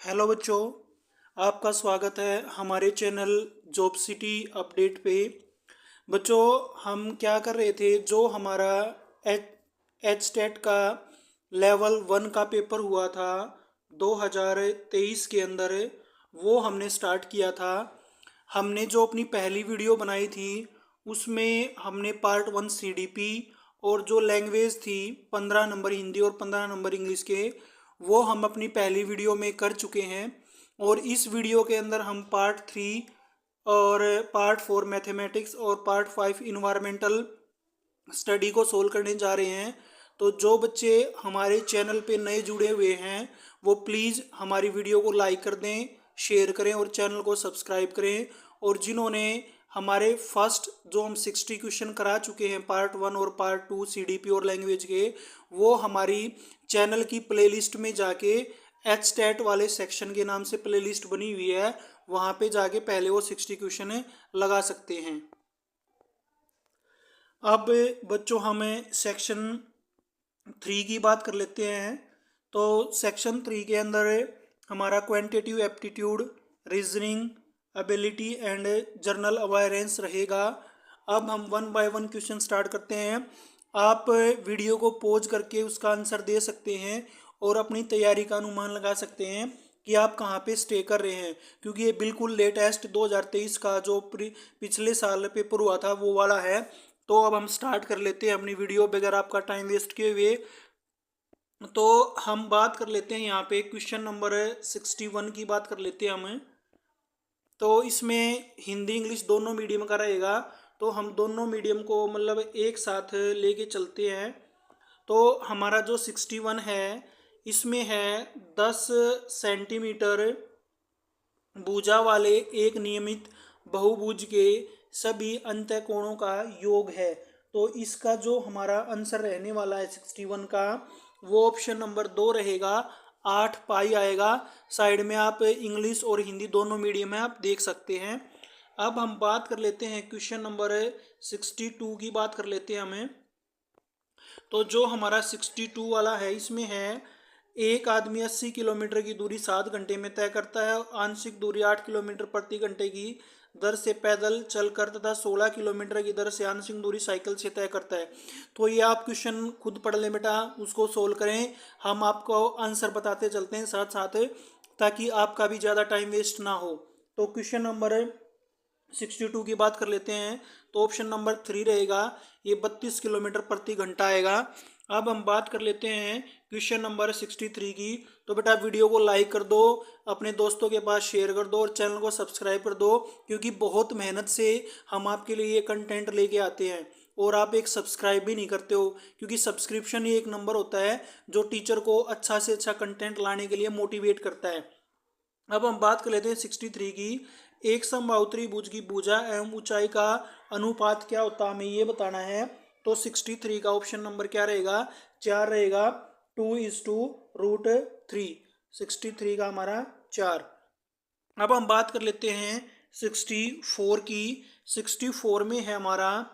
Hello बच्चों, आपका स्वागत है हमारे चैनल जॉब सिटी अपडेट पे। बच्चों, हम क्या कर रहे थे, जो हमारा एच एच टेट का लेवल 1 का पेपर हुआ था 2023 के अंदर, वो हमने स्टार्ट किया था। हमने जो अपनी पहली वीडियो बनाई थी उसमें हमने पार्ट 1 सीडीपी और जो लैंग्वेज थी 15 नंबर हिंदी और 15 नंबर इंग्लिश के, वो हम अपनी पहली वीडियो में कर चुके हैं। और इस वीडियो के अंदर हम पार्ट 3 और पार्ट 4 मैथमेटिक्स और पार्ट 5 इन्वायरमेंटल स्टडी को सोल्व करने जा रहे हैं। तो जो बच्चे हमारे चैनल पे नए जुड़े हुए हैं वो प्लीज़ हमारी वीडियो को लाइक कर दें, शेयर करें और चैनल को सब्सक्राइब करें। और जिन्होंने हमारे फर्स्ट जो हम 60 क्वेश्चन करा चुके हैं पार्ट 1 और पार्ट 2 सीडीपी और लैंग्वेज के, वो हमारी चैनल की प्लेलिस्ट में जाके एच टेट वाले सेक्शन के नाम से प्लेलिस्ट बनी हुई है, वहाँ पे जाके पहले वो 60 क्वेश्चन लगा सकते हैं। अब बच्चों, हमें सेक्शन 3 की बात कर लेते हैं। तो सेक्शन 3 के अंदर हमारा quantitative aptitude, reasoning ability and journal awareness रहेगा। अब हम 1 बाय 1 क्वेश्चन स्टार्ट करते हैं। आप वीडियो को पॉज करके उसका आंसर दे सकते हैं और अपनी तैयारी का अनुमान लगा सकते हैं कि आप कहाँ पे स्टे कर रहे हैं, क्योंकि ये बिल्कुल लेटेस्ट 2023 का जो पिछले साल पेपर हुआ था वो वाला है। तो अब हम स्टार्ट कर लेते हैं अपनी वीडियो बगैर आपका टाइम वेस्ट किए हुए। तो हम बात कर लेते हैं यहाँ पे क्वेश्चन नंबर 61 की बात कर लेते हैं हम। तो इसमें हिंदी इंग्लिश दोनों मीडियम का रहेगा, तो हम दोनों मीडियम को मतलब एक साथ लेके चलते हैं। तो हमारा जो 61 है इसमें है 10 सेंटीमीटर भुजा वाले एक नियमित बहुभुज के सभी अंतःकोणों का योग है। तो इसका जो हमारा आंसर रहने वाला है 61 का, वो ऑप्शन नंबर 2 रहेगा, 8 पाई आएगा। साइड में आप इंग्लिश और हिंदी दोनों मीडियम में आप देख सकते हैं। अब हम बात कर लेते हैं क्वेश्चन नंबर 62 की बात कर लेते हैं हमें। तो जो हमारा 62 वाला है इसमें है एक आदमी 80 किलोमीटर की दूरी 7 घंटे में तय करता है, आंशिक दूरी 8 किलोमीटर प्रति घंटे की दर से पैदल चलकर तथा 16 किलोमीटर की दर से आंशिक दूरी साइकिल से तय करता है। तो ये आप क्वेश्चन खुद पढ़ लें बेटा, उसको सोल्व करें, हम आपको आंसर बताते चलते हैं साथ साथ, ताकि आपका भी ज़्यादा टाइम वेस्ट ना हो। तो क्वेश्चन नंबर 62 की बात कर लेते हैं। तो ऑप्शन नंबर 3 रहेगा, ये 32 किलोमीटर प्रति घंटा आएगा। अब हम बात कर लेते हैं क्वेश्चन नंबर 63 की। तो बेटा वीडियो को लाइक कर दो, अपने दोस्तों के पास शेयर कर दो और चैनल को सब्सक्राइब कर दो, क्योंकि बहुत मेहनत से हम आपके लिए ये कंटेंट लेके आते हैं और आप एक सब्सक्राइब भी नहीं करते हो, क्योंकि सब्सक्रिप्शन ही एक नंबर होता है जो टीचर को अच्छा से अच्छा कंटेंट लाने के लिए मोटिवेट करता है। अब हम बात कर लेते हैं 63 की। एक समबाहु त्रिभुज की भुजा एवं ऊंचाई का अनुपात क्या होता है, हमें ये बताना है। तो 63 का ऑप्शन नंबर क्या रहेगा, 4 रहेगा, 2:√3। 63 का हमारा 4। अब हम बात कर लेते हैं 64 की। 64 में है हमारा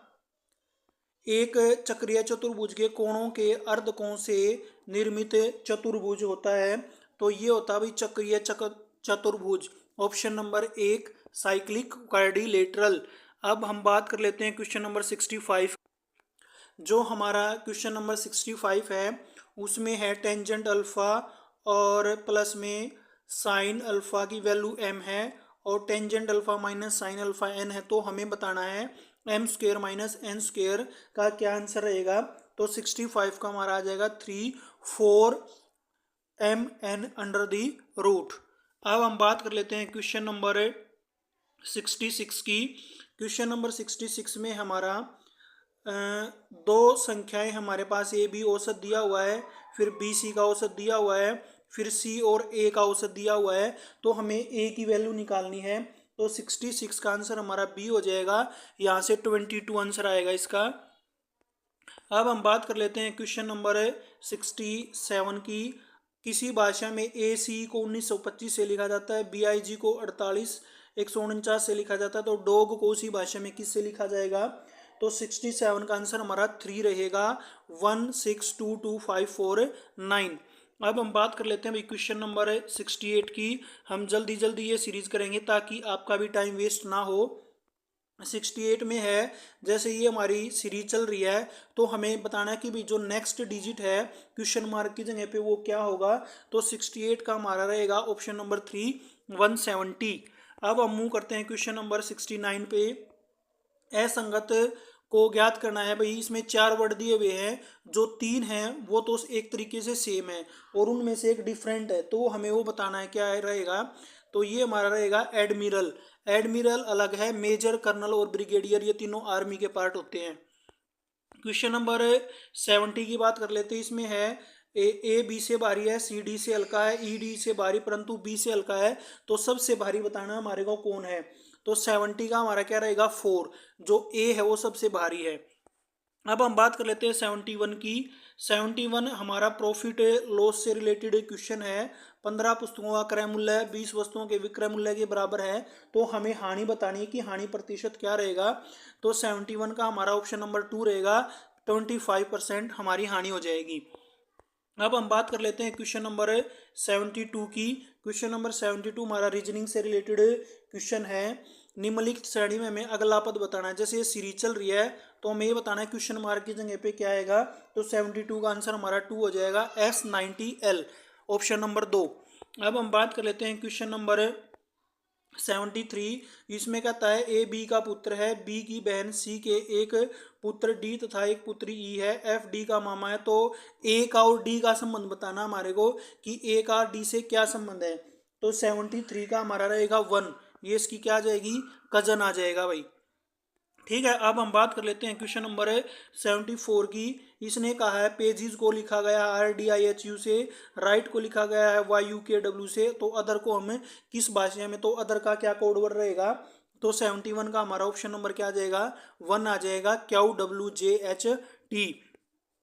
एक चक्रीय चतुर्भुज के कोणों के अर्धकोण से निर्मित चतुर्भुज होता है। तो ये होता है भाई चक्रीय चतुर्भुज, ऑप्शन नंबर 1 साइक्लिक क्वाड्रिलेटरल। अब हम बात कर लेते हैं क्वेश्चन नंबर 65। जो हमारा क्वेश्चन नंबर 65 है उसमें है टेंजेंट अल्फा और प्लस में साइन अल्फा की वैल्यू m है और tangent alpha minus sine alpha n है। तो हमें बताना है m² माइनस n² का क्या आंसर रहेगा। तो 65 का हमारा आ जाएगा 3/4 mn√। अब हम बात कर लेते हैं क्वेश्चन नंबर 66 की। क्वेश्चन नंबर 66 में हमारा दो संख्याएं हमारे पास ए बी औसत दिया हुआ है, फिर बी सी का औसत दिया हुआ है, फिर सी और ए का औसत दिया हुआ है। तो हमें ए की वैल्यू निकालनी है। तो 66 का आंसर हमारा बी हो जाएगा, यहाँ से 22 आंसर आएगा इसका। अब हम बात कर लेते हैं क्वेश्चन नंबर 67 की। किसी भाषा में ए सी को 1925 से लिखा जाता है, बी आई जी को 149 से लिखा जाता है, तो डॉग को उसी भाषा में किससे लिखा जाएगा। तो 67 का आंसर हमारा 3 रहेगा, 1622549। अब हम बात कर लेते हैं भाई क्वेश्चन नंबर 68 की। हम जल्दी जल्दी ये सीरीज करेंगे ताकि आपका भी टाइम वेस्ट ना हो। 68 में है, जैसे ये हमारी सीरीज चल रही है तो हमें बताना है कि भाई जो नेक्स्ट डिजिट है क्वेश्चन मार्क की जगह पे वो क्या होगा। तो 68 का हमारा रहेगा ऑप्शन नंबर 3 170। अब हम मूव करते हैं क्वेश्चन नंबर 69 पे। असंगत को ज्ञात करना है भाई। इसमें 4 वर्ड दिए हुए हैं, जो 3 हैं वो तो एक तरीके से सेम है और उनमें से एक डिफरेंट है, तो हमें वो बताना है क्या रहेगा। तो ये हमारा रहेगा एडमिरल। एडमिरल अलग है, मेजर, कर्नल और ब्रिगेडियर ये तीनों आर्मी के पार्ट होते हैं। क्वेश्चन नंबर 70 की बात कर लेते हैं। इसमें है ए बी से भारी है, सी डी से हल्का है, ई डी से भारी परंतु बी से हल्का है, तो सबसे भारी बताना हमारे को कौन है। तो 70 का हमारा क्या रहेगा 4, जो ए है वो सबसे भारी है। अब हम बात कर लेते हैं 71 की। 71 हमारा प्रॉफिट लॉस से रिलेटेड क्वेश्चन है। 15 पुस्तकों का क्रय मूल्य 20 वस्तुओं के विक्रय मूल्य के बराबर है, तो हमें हानि बतानी है कि हानि प्रतिशत क्या रहेगा। तो 71 का हमारा ऑप्शन नंबर 2 रहेगा, 25% हमारी हानि हो जाएगी। अब हम बात कर लेते हैं क्वेश्चन नंबर 72 की। क्वेश्चन नंबर 72 हमारा रीजनिंग से रिलेटेड क्वेश्चन है। निम्नलिखित श्रेणी में हमें अगला पद बताना है। जैसे ये सीरीज चल रही है तो हमें ये बताना है क्वेश्चन मार्क की जगह पे क्या आएगा। तो 72 का आंसर हमारा 2 हो जाएगा, S90L, ऑप्शन नंबर 2। अब हम बात कर लेते हैं क्वेश्चन नंबर 73। इसमें कहता है ए बी का पुत्र है, बी की बहन सी के एक पुत्र डी तथा एक पुत्री ई है, एफ डी का मामा है। तो ए का और डी का संबंध बताना हमारे को कि ए का डी से क्या संबंध है। तो 73 का हमारा रहेगा 1, ये इसकी क्या आ जाएगी, कजन आ जाएगा भाई। ठीक है, अब हम बात कर लेते हैं क्वेश्चन नंबर 74 की। इसने कहा है पेजिस को लिखा गया है RDIHU से, राइट को लिखा गया है YUKW से, तो अदर को हम किस भाषा में, तो अदर का क्या कोड वर्ड रहेगा। तो 71 का हमारा ऑप्शन नंबर क्या आ जाएगा, 1 आ जाएगा, QWJHT।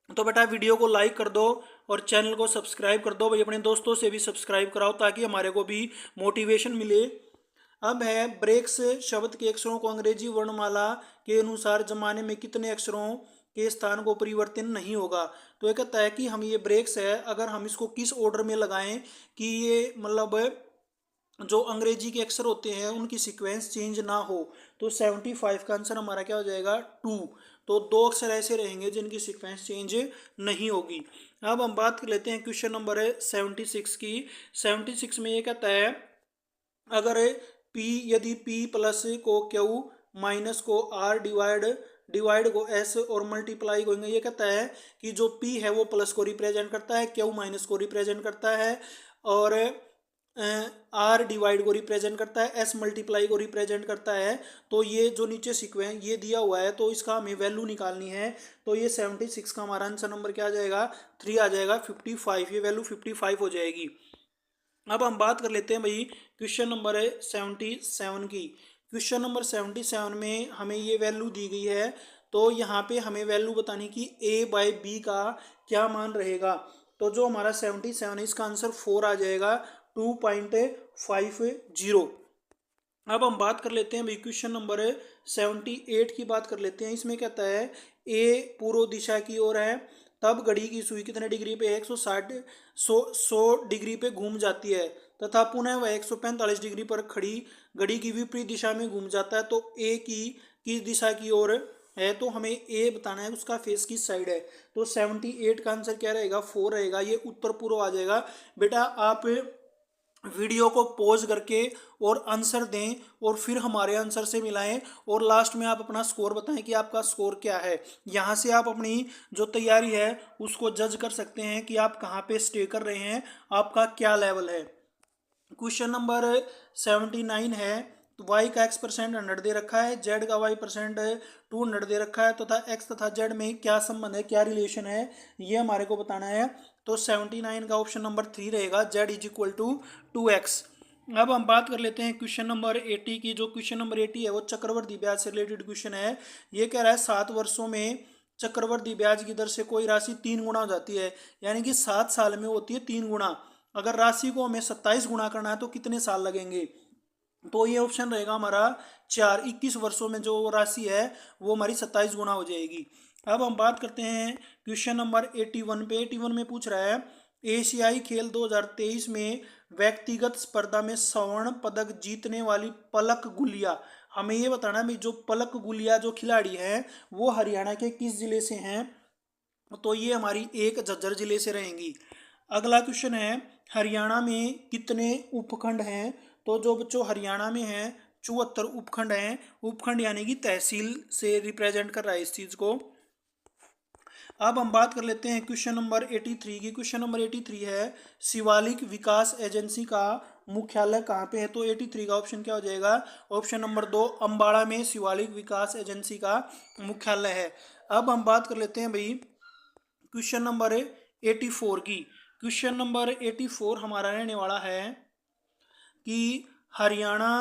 तो बेटा वीडियो को लाइक कर दो और चैनल को सब्सक्राइब कर दो भाई, अपने दोस्तों से भी सब्सक्राइब कराओ ताकि हमारे को भी मोटिवेशन मिले। अब है ब्रेक्स शब्द के अक्षरों को अंग्रेजी वर्णमाला के अनुसार जमाने में कितने अक्षरों के स्थान को परिवर्तन नहीं होगा। तो ये कहता है कि हम ये ब्रेक्स है अगर हम इसको किस ऑर्डर में लगाएं कि ये मतलब जो अंग्रेजी के अक्षर होते हैं उनकी सीक्वेंस चेंज ना हो। तो 75 का आंसर हमारा क्या हो जाएगा 2। तो 2 अक्षर ऐसे रहेंगे जिनकी सीक्वेंस चेंज नहीं होगी। अब हम बात कर लेते हैं क्वेश्चन नंबर 76 की। 76 में ये कहता है अगर P, यदि P प्लस को Q माइनस को R डिवाइड को S और मल्टीप्लाई को, ये कहता है कि जो P है वो प्लस को रिप्रेजेंट करता है, Q माइनस को रिप्रेजेंट करता है और R डिवाइड को रिप्रेजेंट करता है, S मल्टीप्लाई को रिप्रेजेंट करता है। तो ये जो नीचे सीक्वेंस ये दिया हुआ है तो इसका हमें वैल्यू निकालनी है। तो ये 76 का हमारा आंसर नंबर क्या आ जाएगा 3 आ जाएगा, 55, ये वैल्यू 55 हो जाएगी। अब हम बात कर लेते हैं भाई क्वेश्चन नंबर 77 की। क्वेश्चन नंबर 77 में हमें ये वैल्यू दी गई है, तो यहाँ पे हमें वैल्यू बतानी कि A/B का क्या मान रहेगा। तो जो हमारा 77 है इसका आंसर 4 आ जाएगा, 2.50। अब हम बात कर लेते हैं भाई क्वेश्चन नंबर 78 की बात कर लेते हैं। इसमें कहता है ए पूर्व दिशा की ओर है, तब घड़ी की सुई कितने डिग्री पे 100 डिग्री पे घूम जाती है तथा पुनः वह 145 डिग्री पर खड़ी घड़ी की विपरीत दिशा में घूम जाता है। तो ए की किस दिशा की ओर है, तो हमें ए बताना है उसका फेस किस साइड है। तो 78 का आंसर क्या रहेगा 4 रहेगा, ये उत्तर पूर्व आ जाएगा। बेटा आप वीडियो को पॉज करके और आंसर दें और फिर हमारे आंसर से मिलाएं और लास्ट में आप अपना स्कोर बताएं कि आपका स्कोर क्या है। यहाँ से आप अपनी जो तैयारी है उसको जज कर सकते हैं कि आप कहाँ पे स्टे कर रहे हैं, आपका क्या लेवल है। क्वेश्चन नंबर 79 है। तो y का x% 100 दे रखा है, z का y% 200 दे रखा है तथा x तथा z में क्या संबंध है, क्या रिलेशन है, ये हमारे को बताना है। तो 79 का ऑप्शन नंबर 3 रहेगा, z is equal to 2x। अब हम बात कर लेते हैं क्वेश्चन नंबर 80 की। जो क्वेश्चन नंबर 80 है वो चक्रवर्ती ब्याज से रिलेटेड क्वेश्चन है। ये कह रहा है 7 वर्षों में चक्रवर्ती ब्याज की दर से कोई राशि 3 गुना हो जाती है, यानी कि 7 साल में होती है 3 गुना। अगर राशि को हमें 27 गुना करना है तो कितने साल लगेंगे। तो ये ऑप्शन रहेगा हमारा 4, 21 वर्षों में जो राशि है वो हमारी 27 गुना हो जाएगी। अब हम बात करते हैं क्वेश्चन नंबर 81 पे। 81 में पूछ रहा है एशियाई खेल 2023 में व्यक्तिगत स्पर्धा में स्वर्ण पदक जीतने वाली पलक गुलिया, हमें ये बताना भी जो पलक गुलिया जो खिलाड़ी हैं वो हरियाणा के किस जिले से हैं, तो ये हमारी एक झज्जर जिले से रहेंगी। अगला क्वेश्चन है हरियाणा में कितने उपखंड हैं, तो जो बच्चों हरियाणा में हैं 74 उपखंड हैं। उपखंड यानी कि तहसील से रिप्रेजेंट कर रहा है इस चीज को। अब हम बात कर लेते हैं क्वेश्चन नंबर 83 की। क्वेश्चन नंबर 83 है शिवालिक विकास एजेंसी का मुख्यालय कहाँ पे है, तो 83 का ऑप्शन क्या हो जाएगा, ऑप्शन नंबर 2 अम्बाड़ा में शिवालिक विकास एजेंसी का मुख्यालय है। अब हम बात कर लेते हैं भाई क्वेश्चन नंबर 84 की। क्वेश्चन नंबर 84 हमारा रहने वाला है कि हरियाणा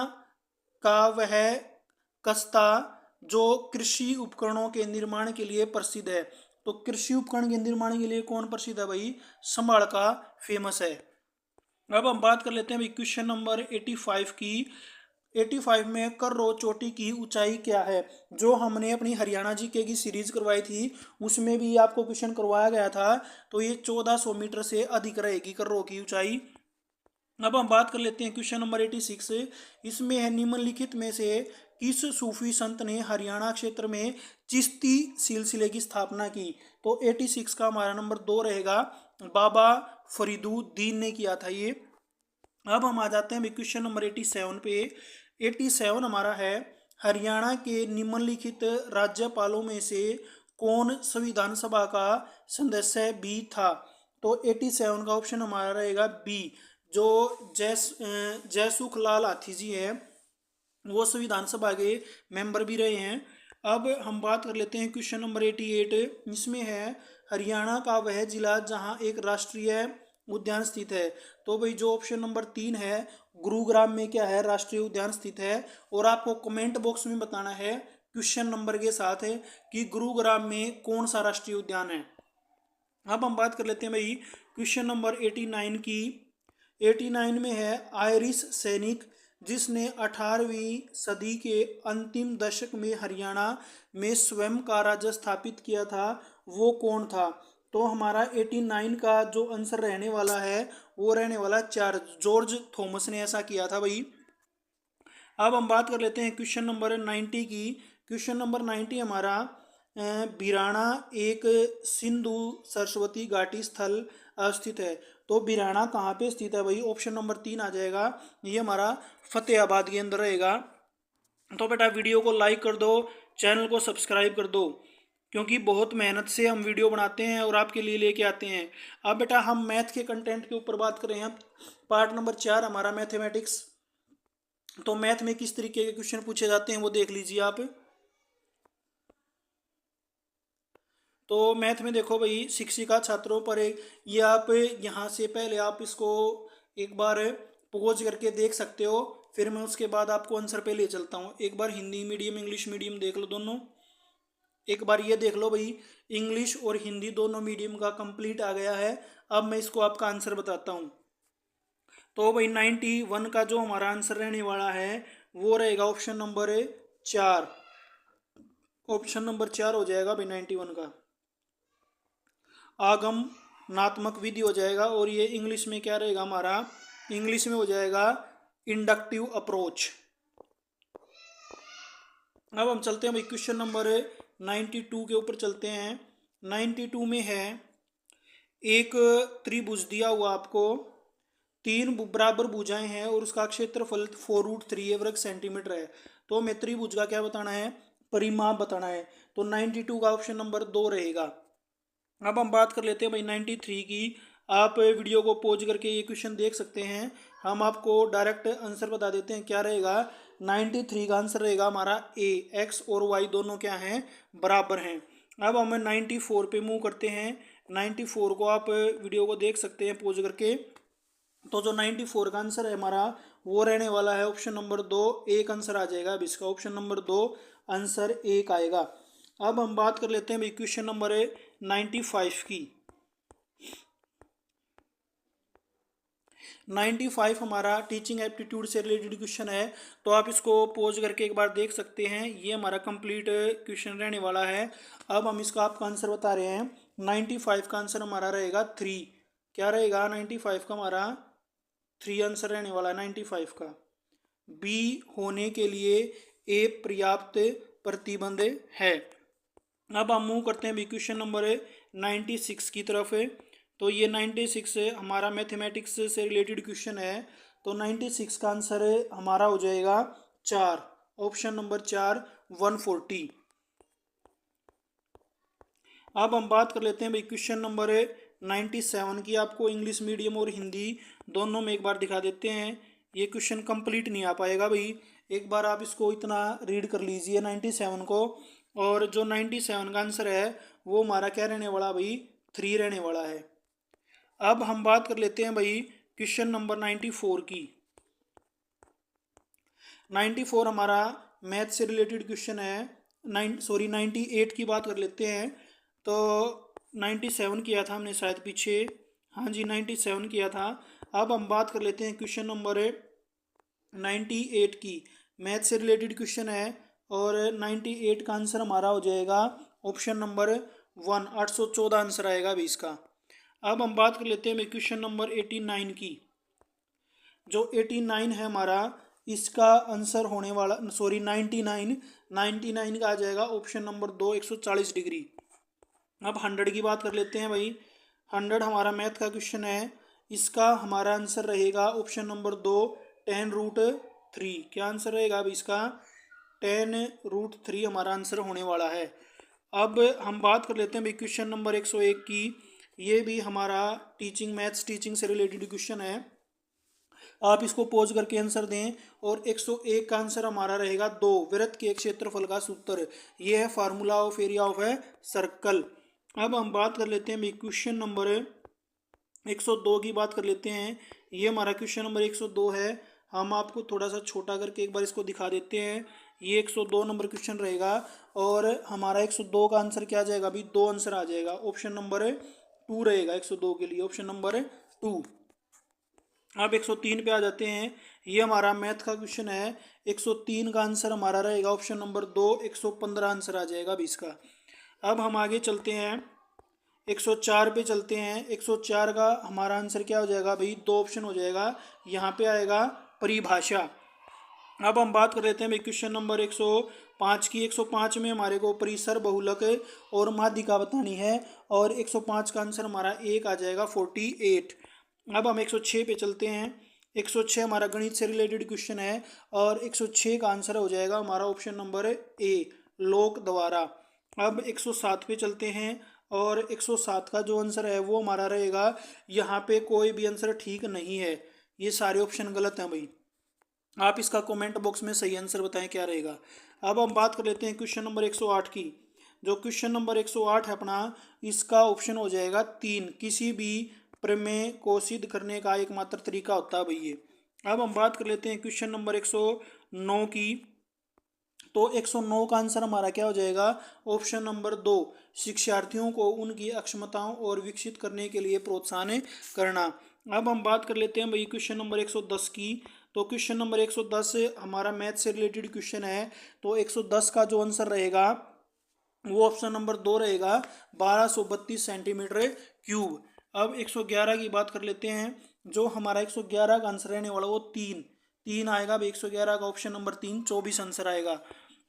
का वह कस्बा जो कृषि उपकरणों के निर्माण के लिए प्रसिद्ध है, तो कृषि उपकरण के निर्माण के लिए कौन प्रसिद्ध है भाई, संभाड़ का फेमस है। अब हम बात कर लेते हैं भाई क्वेश्चन नंबर 85 की। 85 में कर्रो चोटी की ऊंचाई क्या है, जो हमने अपनी हरियाणा जीके की सीरीज करवाई थी उसमें भी आपको क्वेश्चन करवाया गया था, तो ये 1400 मीटर से अधिक रहेगी कर्रो की ऊंचाई। अब हम बात कर लेते हैं क्वेश्चन नंबर 86। इसमें है निम्नलिखित में से किस सूफी संत ने हरियाणा क्षेत्र में चिश्ती सिलसिले की स्थापना की, तो 86 का हमारा नंबर 2 रहेगा, बाबा फरीदुद्दीन ने किया था ये। अब हम आ जाते हैं क्वेश्चन नंबर 87 पे। 87 हमारा है हरियाणा के निम्नलिखित राज्यपालों में से कौन संविधान सभा का सदस्य भी था, तो 87 का ऑप्शन हमारा रहेगा बी, जो जयसुख लाल आथी जी है वो संविधान सभा के मेंबर भी रहे हैं। अब हम बात कर लेते हैं क्वेश्चन नंबर 88। इसमें है हरियाणा का वह जिला जहां एक राष्ट्रीय उद्यान स्थित है, तो भाई जो ऑप्शन नंबर 3 है गुरुग्राम में क्या है, राष्ट्रीय उद्यान स्थित है। और आपको कमेंट बॉक्स में बताना है क्वेश्चन नंबर के साथ है कि गुरुग्राम में कौन सा राष्ट्रीय उद्यान है। अब हम बात कर लेते हैं भाई क्वेश्चन नंबर 89 की। 89 में है आयरिश सैनिक जिसने 18वीं सदी के अंतिम दशक में हरियाणा में स्वयं का राज्य स्थापित किया था, वो कौन था, तो हमारा 89 का जो आंसर रहने वाला है वो रहने वाला 4, जॉर्ज थॉमस ने ऐसा किया था भाई। अब हम बात कर लेते हैं क्वेश्चन नंबर 90 की। क्वेश्चन नंबर 90 हमारा बिराना एक सिंधु सरस्वती घाटी स्थल स्थित है, तो बिराना कहाँ पे स्थित है भाई, ऑप्शन नंबर 3 आ जाएगा, ये हमारा फतेहाबाद के अंदर रहेगा। तो बेटा वीडियो को लाइक कर दो, चैनल को सब्सक्राइब कर दो, क्योंकि बहुत मेहनत से हम वीडियो बनाते हैं और आपके लिए लेके आते हैं। अब बेटा हम मैथ के कंटेंट के ऊपर बात कर रहे हैं, पार्ट नंबर 4 हमारा मैथमेटिक्स। तो मैथ में किस तरीके के क्वेश्चन पूछे जाते हैं वो देख लीजिए आप। तो मैथ में देखो भाई शिक्षिका छात्रों पर एक, ये आप यहाँ से पहले आप इसको एक बार पॉज करके देख सकते हो, फिर मैं उसके बाद आपको आंसर पे ले चलता हूँ। एक बार हिंदी मीडियम इंग्लिश मीडियम देख लो दोनों, एक बार ये देख लो भाई इंग्लिश और हिंदी दोनों मीडियम का कंप्लीट आ गया है। अब मैं इसको आपका आंसर बताता हूँ। तो भाई 91 का जो हमारा आंसर रहने वाला है वो रहेगा ऑप्शन नंबर 4, ऑप्शन नंबर 4 हो जाएगा भाई 91 का, आगमनात्मक विधि हो जाएगा। और ये इंग्लिश में क्या रहेगा हमारा, इंग्लिश में हो जाएगा इंडक्टिव अप्रोच। अब हम चलते हैं भाई क्वेश्चन नंबर 92 के ऊपर चलते हैं। 92 में है एक त्रिभुज दिया हुआ आपको, 3 बराबर भुजाएं हैं और उसका क्षेत्रफल 4√3 वर्ग सेंटीमीटर है, तो हमें त्रिभुज का क्या बताना है, परिमाप बताना है। तो 92 का ऑप्शन नंबर 2 रहेगा। अब हम बात कर लेते हैं भाई 93 की। आप वीडियो को पॉज करके ये क्वेश्चन देख सकते हैं, हम आपको डायरेक्ट आंसर बता देते हैं क्या रहेगा। 93 का आंसर रहेगा हमारा ए, एक्स और वाई दोनों क्या हैं, बराबर हैं। अब हम 94 पे मूव करते हैं। 94 को आप वीडियो को देख सकते हैं पॉज करके। तो जो 94 का आंसर है हमारा वो रहने वाला है ऑप्शन नंबर 2, एक आंसर आ जाएगा। अब इसका ऑप्शन नंबर 2 आंसर 1 आएगा। अब हम बात कर लेते हैं भाई क्वेश्चन नंबर 95 की। 95 हमारा टीचिंग एप्टीट्यूड से रिलेटेड क्वेश्चन है, तो आप इसको पॉज करके एक बार देख सकते हैं, ये हमारा कंप्लीट क्वेश्चन रहने वाला है। अब हम इसका आपका आंसर बता रहे हैं। 95 का आंसर हमारा रहेगा 3, क्या रहेगा 95 का हमारा 3 आंसर रहने वाला है 95 का। बी होने के लिए ए पर्याप्त प्रतिबंध है। अब हम मूव करते हैं भी क्वेश्चन नंबर 96 की तरफ। तो ये 96 हमारा मैथमेटिक्स से रिलेटेड क्वेश्चन है। तो 96 का आंसर हमारा हो जाएगा 4, ऑप्शन नंबर 4 140। अब हम बात कर लेते हैं भाई क्वेश्चन नंबर 97 की। आपको इंग्लिश मीडियम और हिंदी दोनों में एक बार दिखा देते हैं। ये क्वेश्चन कंप्लीट नहीं आ पाएगा भाई, एक बार आप इसको इतना रीड कर लीजिए 97 को। और जो 97 का आंसर है वो हमारा क्या रहने वाला भाई 3 रहने वाला है। अब हम बात कर लेते हैं भाई क्वेश्चन नंबर 94 की। 94 हमारा मैथ से रिलेटेड क्वेश्चन है। 98 की बात कर लेते हैं। तो 97 किया था हमने शायद पीछे, हाँ जी 97 किया था। अब हम बात कर लेते हैं क्वेश्चन नंबर 98 की। मैथ से रिलेटेड क्वेश्चन है और 98 का आंसर हमारा हो जाएगा ऑप्शन नंबर 1, 814 आंसर आएगा अभी इसका। अब हम बात कर लेते हैं क्वेश्चन नंबर 89 की। जो 89 है हमारा, इसका आंसर होने वाला 99 का आ जाएगा ऑप्शन नंबर 2, 140 डिग्री। अब 100 की बात कर लेते हैं भाई। 100 हमारा मैथ का क्वेश्चन है, इसका हमारा आंसर रहेगा ऑप्शन नंबर 2, 10√3। क्या आंसर रहेगा अभी इसका 10√3 हमारा आंसर होने वाला है। अब हम बात कर लेते हैं भाई क्वेश्चन नंबर 101 की। ये भी हमारा मैथ्स टीचिंग से रिलेटेड क्वेश्चन है। आप इसको पॉज करके आंसर दें। और 101 का आंसर हमारा रहेगा 2, वृत्त के क्षेत्रफल का सूत्र। ये है formula of area of a circle. अब हम बात कर लेते हैं भाई क्वेश्चन नंबर 102 की बात कर लेते हैं। ये हमारा क्वेश्चन नंबर 102 है। हम आपको थोड़ा सा छोटा करके एक बार इसको दिखा देते हैं। ये 102 नंबर क्वेश्चन रहेगा और हमारा 102 का आंसर क्या आ जाएगा अभी 2 आंसर आ जाएगा, ऑप्शन नंबर 2 रहेगा 102 के लिए, ऑप्शन नंबर 2। अब 103 पे आ जाते हैं। ये हमारा मैथ का क्वेश्चन है। 103 का आंसर हमारा रहेगा ऑप्शन नंबर 2, 115 आंसर आ जाएगा अभी इसका। अब हम आगे चलते हैं 104 पे चलते हैं। 104 का हमारा आंसर क्या हो जाएगा भाई, 2 ऑप्शन हो जाएगा। यहाँ पे आएगा परिभाषा। अब हम बात कर लेते हैं भाई क्वेश्चन नंबर 105 की। 105 में हमारे को परिसर, बहुलक और माध्यिका बतानी है और 105 का आंसर हमारा 1 आ जाएगा 48। अब हम 106 पे चलते हैं। 106 हमारा गणित से रिलेटेड क्वेश्चन है और 106 का आंसर हो जाएगा हमारा ऑप्शन नंबर ए, लोक द्वारा। अब 107 पे चलते हैं और 107 का जो आंसर है वो हमारा रहेगा, यहाँ पे कोई भी आंसर ठीक नहीं है, ये सारे ऑप्शन गलत हैं भाई। आप इसका कमेंट बॉक्स में सही आंसर बताएं क्या रहेगा। अब हम बात कर लेते हैं क्वेश्चन नंबर 108 की। जो क्वेश्चन नंबर 108 है अपना, इसका ऑप्शन हो जाएगा 3, किसी भी प्रमेय को सिद्ध करने का एकमात्र तरीका होता है भाई ये। अब हम बात कर लेते हैं क्वेश्चन नंबर 109 की। तो 109 का आंसर हमारा क्या हो जाएगा, ऑप्शन नंबर 2, शिक्षार्थियों को उनकी अक्षमताओं और विकसित करने के लिए प्रोत्साहन करना। अब हम बात कर लेते हैं भाई क्वेश्चन नंबर 110 की। तो क्वेश्चन नंबर 110 हमारा मैथ से रिलेटेड क्वेश्चन है। तो 110 का जो आंसर रहेगा वो ऑप्शन नंबर 2 रहेगा, 1232 सेंटीमीटर क्यूब। अब 111 की बात कर लेते हैं। जो हमारा 111 का आंसर रहने वाला वो 3 आएगा। अब 111 का ऑप्शन नंबर 3, 24 आंसर आएगा।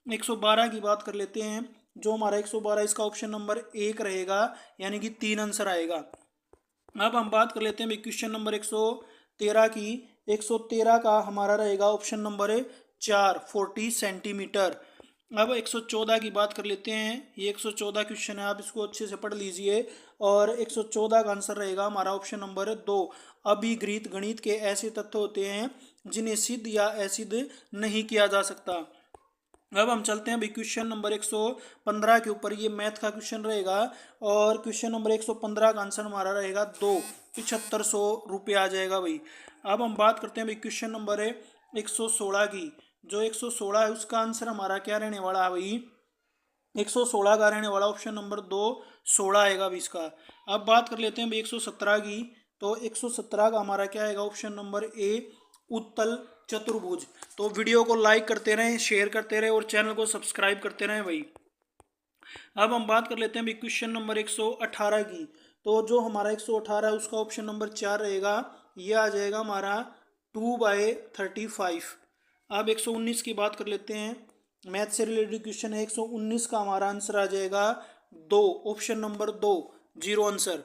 112 की बात कर लेते हैं। जो हमारा 112 इसका ऑप्शन नंबर 1 रहेगा, यानी कि 3 आंसर आएगा। अब हम बात कर लेते हैं क्वेश्चन नंबर 113 की। 113 का हमारा रहेगा ऑप्शन नंबर 4, 40 सेंटीमीटर। अब 114 की बात कर लेते हैं। ये 114 क्वेश्चन है, आप इसको अच्छे से पढ़ लीजिए। और 114 का आंसर रहेगा हमारा ऑप्शन नंबर 2, अभिगृहित गणित के ऐसे तत्व होते हैं जिन्हें सिद्ध या असिद्ध नहीं किया जा सकता। अब हम चलते हैं भाई क्वेश्चन नंबर 115 के ऊपर। ये मैथ का क्वेश्चन रहेगा और क्वेश्चन नंबर 115 का आंसर हमारा रहेगा 2, 7500 रुपये आ जाएगा भाई। अब हम बात करते हैं भाई क्वेश्चन नंबर 116 की। जो 116 है उसका आंसर हमारा क्या रहने वाला है भाई, 116 का रहने वाला ऑप्शन नंबर 2, 16 आएगा अभी इसका। अब बात कर लेते हैं भाई 117 की। तो 117 का हमारा क्या आएगा, ऑप्शन नंबर ए, उत्तल चतुर्भुज। तो वीडियो को लाइक करते रहें, शेयर करते रहें और चैनल को सब्सक्राइब करते रहें भाई। अब हम बात कर लेते हैं भाई क्वेश्चन नंबर 118 की। तो जो हमारा 118 है उसका ऑप्शन नंबर 4 रहेगा, ये आ जाएगा हमारा 2/35। अब 119 की बात कर लेते हैं, मैथ से रिलेटेड क्वेश्चन है। 119 का हमारा आंसर आ जाएगा 2, ऑप्शन नंबर 2, 0 आंसर।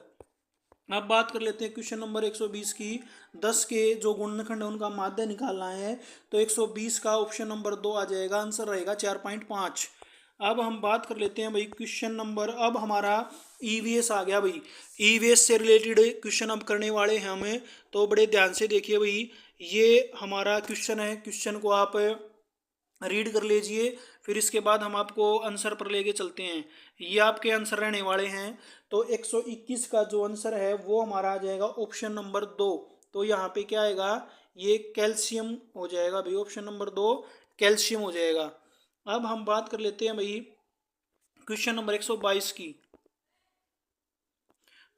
अब बात कर लेते हैं क्वेश्चन नंबर 120 की। 10 के जो गुणनखंड है उनका माध्य निकालना है, तो 120 का ऑप्शन नंबर 2 आ जाएगा, आंसर रहेगा 4.5। अब हम बात कर लेते हैं भाई क्वेश्चन नंबर, अब हमारा ईवीएस आ गया भाई। ईवीएस से रिलेटेड क्वेश्चन अब करने वाले हैं हमें, तो बड़े ध्यान से देखिए भाई। ये हमारा क्वेश्चन है, क्वेश्चन को आप रीड कर लीजिए, फिर इसके बाद हम आपको आंसर पर लेके चलते हैं। ये आपके आंसर रहने वाले हैं। तो 121 का जो आंसर है वो हमारा आ जाएगा ऑप्शन नंबर 2। तो यहाँ पे क्या आएगा, ये कैल्शियम हो जाएगा भाई, ऑप्शन नंबर 2 कैल्शियम हो जाएगा। अब हम बात कर लेते हैं भाई क्वेश्चन नंबर 122 की।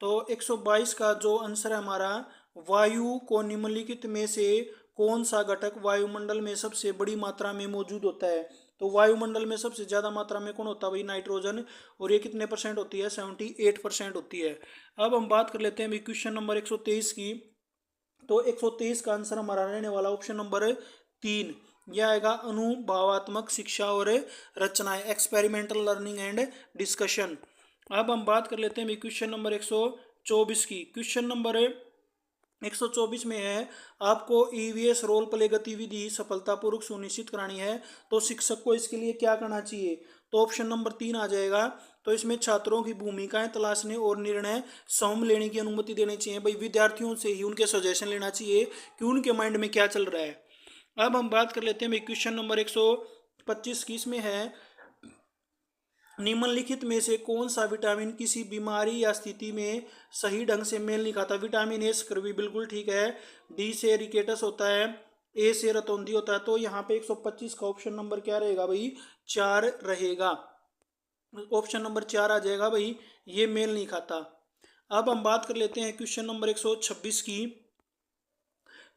तो 122 का जो आंसर है हमारा, वायु को निम्नलिखित में से कौन सा घटक वायुमंडल में सबसे बड़ी मात्रा में मौजूद होता है। तो वायुमंडल में सबसे ज़्यादा मात्रा में कौन होता है भाई, नाइट्रोजन, और ये कितने परसेंट होती है, 78% होती है। अब हम बात कर लेते हैं भाई क्वेश्चन नंबर 123 की। तो 123 का आंसर हमारा रहने वाला ऑप्शन नंबर 3, यह आएगा अनुभवात्मक शिक्षा और रचनाएं, एक्सपेरिमेंटल लर्निंग एंड डिस्कशन। अब हम बात कर लेते हैं भाई क्वेश्चन नंबर 124 की। क्वेश्चन नंबर 124 में है, आपको ईवीएस रोल प्ले गतिविधि सफलतापूर्वक सुनिश्चित करानी है, तो शिक्षक को इसके लिए क्या करना चाहिए। तो ऑप्शन नंबर 3 आ जाएगा। तो इसमें छात्रों की भूमिकाएं तलाशने और निर्णय स्वयं लेने की अनुमति देनी चाहिए भाई, विद्यार्थियों से ही उनके सजेशन लेना चाहिए कि उनके माइंड में क्या चल रहा है। अब हम बात कर लेते हैं भाई क्वेश्चन नंबर 125 की। इसमें है, निम्नलिखित में से कौन सा विटामिन किसी बीमारी या स्थिति में सही ढंग से मेल नहीं खाता। विटामिन ए स्कर्वी बिल्कुल ठीक है, डी से रिकेटस होता है, ए से रतौंधी होता है। तो यहाँ पे 125 का ऑप्शन नंबर क्या रहेगा भाई, 4 रहेगा, ऑप्शन नंबर 4 आ जाएगा भाई, ये मेल नहीं खाता। अब हम बात कर लेते हैं क्वेश्चन नंबर 126 की।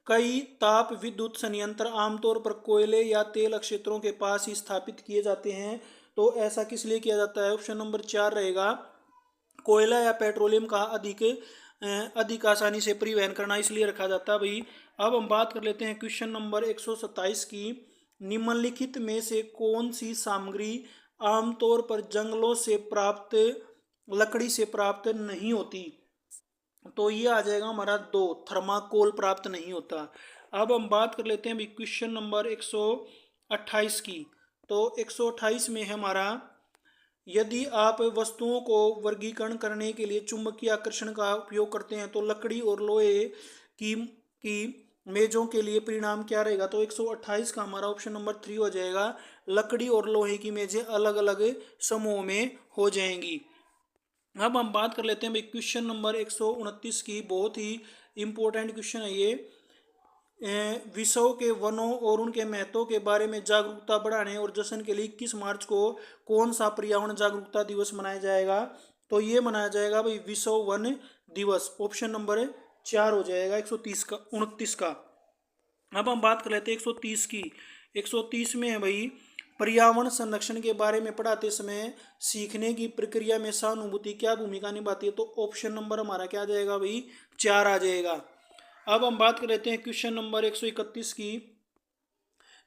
कई ताप विद्युत संयंत्र आमतौर पर कोयले या तेल क्षेत्रों के पास ही स्थापित किए जाते हैं, तो ऐसा किस लिए किया जाता है। ऑप्शन नंबर 4 रहेगा, कोयला या पेट्रोलियम का अधिक आसानी से परिवहन करना इसलिए रखा जाता है भाई। अब हम बात कर लेते हैं क्वेश्चन नंबर 127 की। निम्नलिखित में से कौन सी सामग्री आमतौर पर जंगलों से प्राप्त लकड़ी से प्राप्त नहीं होती। तो ये आ जाएगा हमारा 2, थर्माकोल प्राप्त नहीं होता। अब हम बात कर लेते हैं क्वेश्चन नंबर 128 की। तो 128 में है हमारा, यदि आप वस्तुओं को वर्गीकरण करने के लिए चुंबकीय आकर्षण का उपयोग करते हैं, तो लकड़ी और लोहे की मेजों के लिए परिणाम क्या रहेगा। तो 128 का हमारा ऑप्शन नंबर 3 हो जाएगा, लकड़ी और लोहे की मेजें अलग अलग समूह में हो जाएंगी। अब हम बात कर लेते हैं भाई क्वेश्चन नंबर 129 की। बहुत ही इम्पोर्टेंट क्वेश्चन है ये। विश्व के वनों और उनके महत्व के बारे में जागरूकता बढ़ाने और जश्न के लिए 21 मार्च को कौन सा पर्यावरण जागरूकता दिवस मनाया जाएगा। तो ये मनाया जाएगा भाई विश्व वन दिवस, ऑप्शन नंबर 4 हो जाएगा 129 का। अब हम बात कर लेते हैं 130 की। 130 में है भाई, पर्यावरण संरक्षण के बारे में पढ़ाते समय सीखने की प्रक्रिया में सहानुभूति क्या भूमिका निभाती है। तो ऑप्शन नंबर हमारा क्या आ जाएगा भाई, 4 आ जाएगा। अब हम बात कर लेते हैं क्वेश्चन नंबर 131 की।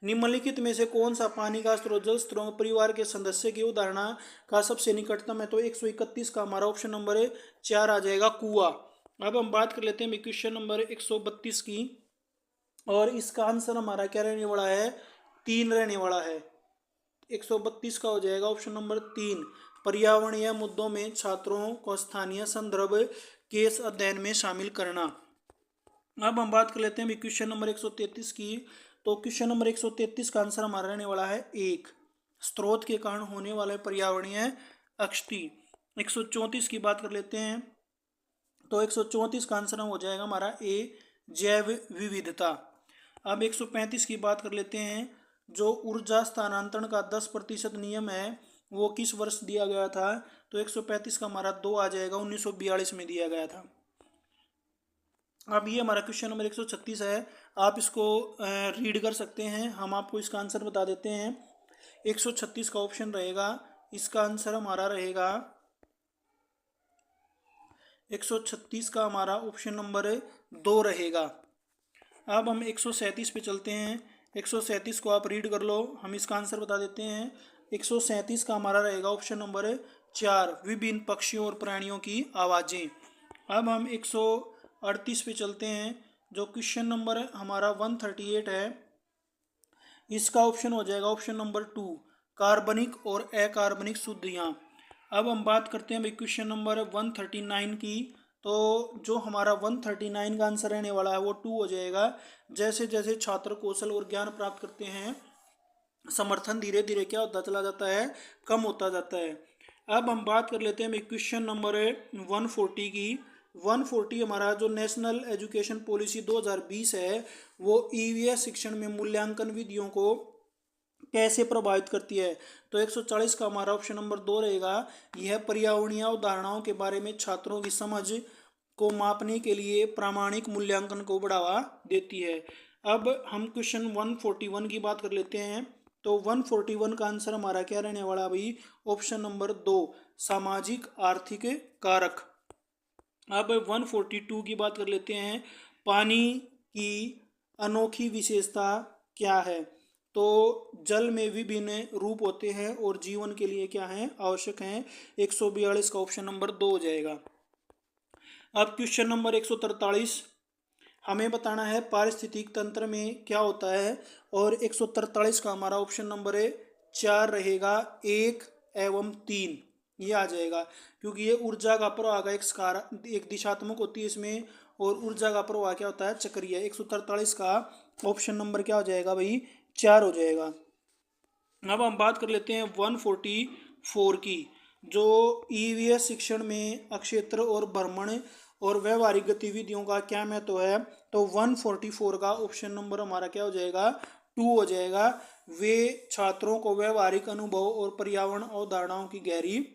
निम्नलिखित में से कौन सा पानी का स्रोत जल स्रोत परिवार के सदस्य की उदाहरण का सबसे निकटतम है। तो 131 का हमारा ऑप्शन नंबर 4 आ जाएगा, कुआं। अब हम बात कर लेते हैं क्वेश्चन नंबर 132 की, और इसका आंसर हमारा क्या रहने वाला है, 3 रहने वाला है। 132 का हो जाएगा ऑप्शन नंबर 3, पर्यावरणीय मुद्दों में छात्रों को स्थानीय संदर्भ केस अध्ययन में शामिल करना। अब हम बात कर लेते हैं क्वेश्चन नंबर 133 की। तो क्वेश्चन नंबर 133 का आंसर हमारा रहने वाला है 1, स्रोत के कारण होने वाले पर्यावरणीय क्षति। 134 की बात कर लेते हैं। तो 134 का आंसर हो जाएगा हमारा ए, जैव विविधता। अब 135 की बात कर लेते हैं। जो ऊर्जा स्थानांतरण का 10% नियम है वो किस वर्ष दिया गया था। तो 135 का हमारा 2 आ जाएगा, 1942 में दिया गया था। अब ये हमारा क्वेश्चन नंबर 136 है, आप इसको रीड कर सकते हैं, हम आपको इसका आंसर बता देते हैं। 136 का ऑप्शन रहेगा, इसका आंसर हमारा रहेगा 136 का हमारा ऑप्शन नंबर 2 रहेगा। अब हम 137 पे चलते हैं। 137 को आप रीड कर लो, हम इसका आंसर बता देते हैं। 137 का हमारा रहेगा ऑप्शन नंबर 4, विभिन्न पक्षियों और प्राणियों की आवाज़ें। अब हम 138 पे चलते हैं, जो क्वेश्चन नंबर हमारा 138 है। इसका ऑप्शन हो जाएगा ऑप्शन नंबर 2, कार्बनिक और अकार्बनिक शुद्धियाँ। अब हम बात करते हैं भाई क्वेश्चन नंबर 139 की। तो जो हमारा 139 का आंसर रहने वाला है वो 2 हो जाएगा। जैसे जैसे छात्र कौशल और ज्ञान प्राप्त करते हैं, समर्थन धीरे धीरे क्या होता चला जाता है, कम होता जाता है। अब हम बात कर लेते हैं भाई क्वेश्चन नंबर 140 की। 140 हमारा जो नेशनल एजुकेशन पॉलिसी 2020 है, वो ईवीएस शिक्षण में मूल्यांकन विधियों को कैसे प्रभावित करती है। तो 140 का हमारा ऑप्शन नंबर 2 रहेगा। यह पर्यावरणीय अवधारणाओं के बारे में छात्रों की समझ को मापने के लिए प्रामाणिक मूल्यांकन को बढ़ावा देती है। अब हम क्वेश्चन 141 की बात कर लेते हैं। तो 141 का आंसर हमारा क्या रहने वाला भाई, ऑप्शन नंबर 2, सामाजिक आर्थिक कारक। अब 142 की बात कर लेते हैं, पानी की अनोखी विशेषता क्या है। तो जल में विभिन्न रूप होते हैं और जीवन के लिए क्या है, आवश्यक हैं। 142 का ऑप्शन नंबर 2 हो जाएगा। अब क्वेश्चन नंबर 143, हमें बताना है पारिस्थितिक तंत्र में क्या होता है। और 143 का हमारा ऑप्शन नंबर 4 रहेगा, 1 एवं 3 ये आ जाएगा। क्योंकि ये ऊर्जा का प्रवाह का एक दिशात्मक होती है इसमें, और ऊर्जा का प्रवाह क्या होता है, चक्रीय। 143 का ऑप्शन नंबर क्या हो जाएगा भाई, 4 हो जाएगा। अब हम बात कर लेते हैं 144 की, जो ईवीएस शिक्षण में अक्षेत्र और भ्रमण और व्यवहारिक गतिविधियों का क्या महत्व है। तो 144 का ऑप्शन नंबर हमारा क्या हो जाएगा, 2 हो जाएगा। वे छात्रों को व्यवहारिक अनुभव और पर्यावरण अवधारणाओं की गहरी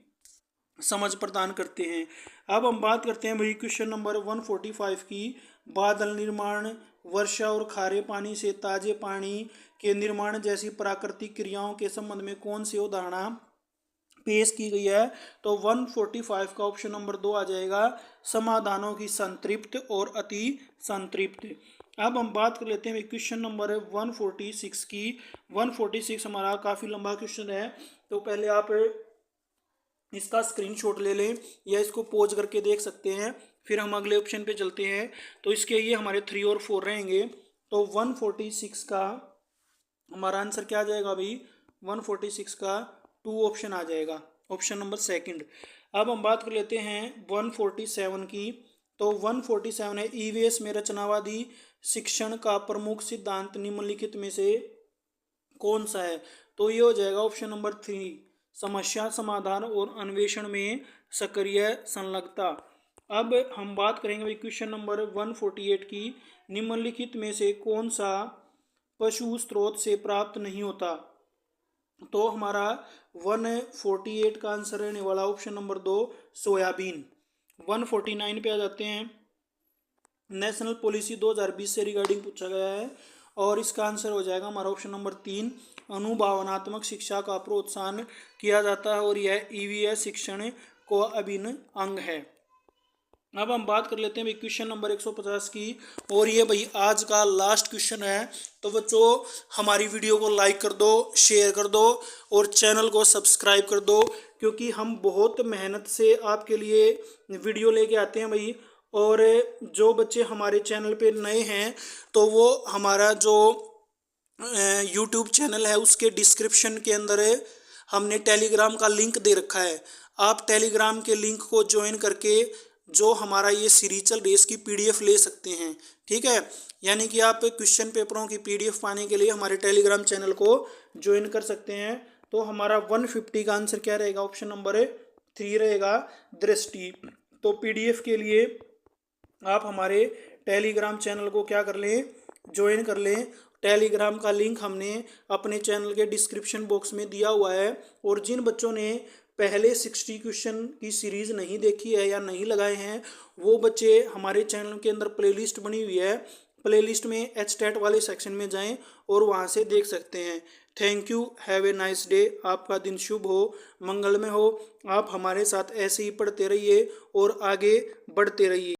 समझ प्रदान करते हैं। अब हम बात करते हैं भाई क्वेश्चन नंबर 145 की। बादल निर्माण, वर्षा और खारे पानी से ताजे पानी के निर्माण जैसी प्राकृतिक क्रियाओं के संबंध में कौन सी अवधारणा पेश की गई है। तो 145 का ऑप्शन नंबर 2 आ जाएगा, समाधानों की संतृप्त और अति संतृप्त। अब हम बात कर लेते हैं क्वेश्चन नंबर 146 की। 146 हमारा काफ़ी लंबा क्वेश्चन है, तो पहले आप इसका स्क्रीनशॉट ले लें या इसको पॉज करके देख सकते हैं, फिर हम अगले ऑप्शन पे चलते हैं। तो इसके ये हमारे 3 और 4 रहेंगे। तो 146 का हमारा आंसर क्या आ जाएगा भाई, 146 का 2 ऑप्शन आ जाएगा, ऑप्शन नंबर 2। अब हम बात कर लेते हैं 147 की। तो 147 है, ईवीएस में रचनावादी शिक्षण का प्रमुख सिद्धांत निम्नलिखित में से कौन सा है। तो ये हो जाएगा ऑप्शन नंबर 3, समस्या समाधान और अन्वेषण में सक्रिय संलग्नता। अब हम बात करेंगे भाई क्वेश्चन नंबर 148 की। निम्नलिखित में से कौन सा पशु स्रोत से प्राप्त नहीं होता। तो हमारा 148 का आंसर रहने वाला ऑप्शन नंबर 2, सोयाबीन। 149 पे आ जाते हैं। नेशनल पॉलिसी 2020 से रिगार्डिंग पूछा गया है, और इसका आंसर हो जाएगा हमारा ऑप्शन नंबर 3, अनुभावनात्मक शिक्षा का प्रोत्साहन किया जाता है और यह ईवीएस शिक्षण को अभिन्न अंग है। अब हम बात कर लेते हैं भाई क्वेश्चन नंबर 150 की, और ये भाई आज का लास्ट क्वेश्चन है। तो बच्चों हमारी वीडियो को लाइक कर दो, शेयर कर दो और चैनल को सब्सक्राइब कर दो, क्योंकि हम बहुत मेहनत से आपके लिए वीडियो लेके आते हैं भाई। और जो बच्चे हमारे चैनल पे नए हैं, तो वो हमारा जो यूट्यूब चैनल है उसके डिस्क्रिप्शन के अंदर हमने टेलीग्राम का लिंक दे रखा है। आप टेलीग्राम के लिंक को ज्वाइन करके जो हमारा ये सीरीज चल रही है इसकी पीडीएफ ले सकते हैं, ठीक है। यानी कि आप क्वेश्चन पेपरों की पीडीएफ पाने के लिए हमारे टेलीग्राम चैनल को ज्वाइन कर सकते हैं। तो हमारा 150 का आंसर क्या रहेगा, ऑप्शन नंबर 3 रहेगा, दृष्टि। तो पीडीएफ के लिए आप हमारे टेलीग्राम चैनल को क्या कर लें, ज्वाइन कर लें। टेलीग्राम का लिंक हमने अपने चैनल के डिस्क्रिप्शन बॉक्स में दिया हुआ है। और जिन बच्चों ने पहले 60 क्वेश्चन की सीरीज़ नहीं देखी है या नहीं लगाए हैं, वो बच्चे हमारे चैनल के अंदर प्लेलिस्ट बनी हुई है, प्लेलिस्ट में एचटेट वाले सेक्शन में जाएं और वहां से देख सकते हैं। Thank you, have a nice day. आपका दिन शुभ हो, मंगलमय हो। आप हमारे साथ ऐसे ही पढ़ते रहिए और आगे बढ़ते रहिए।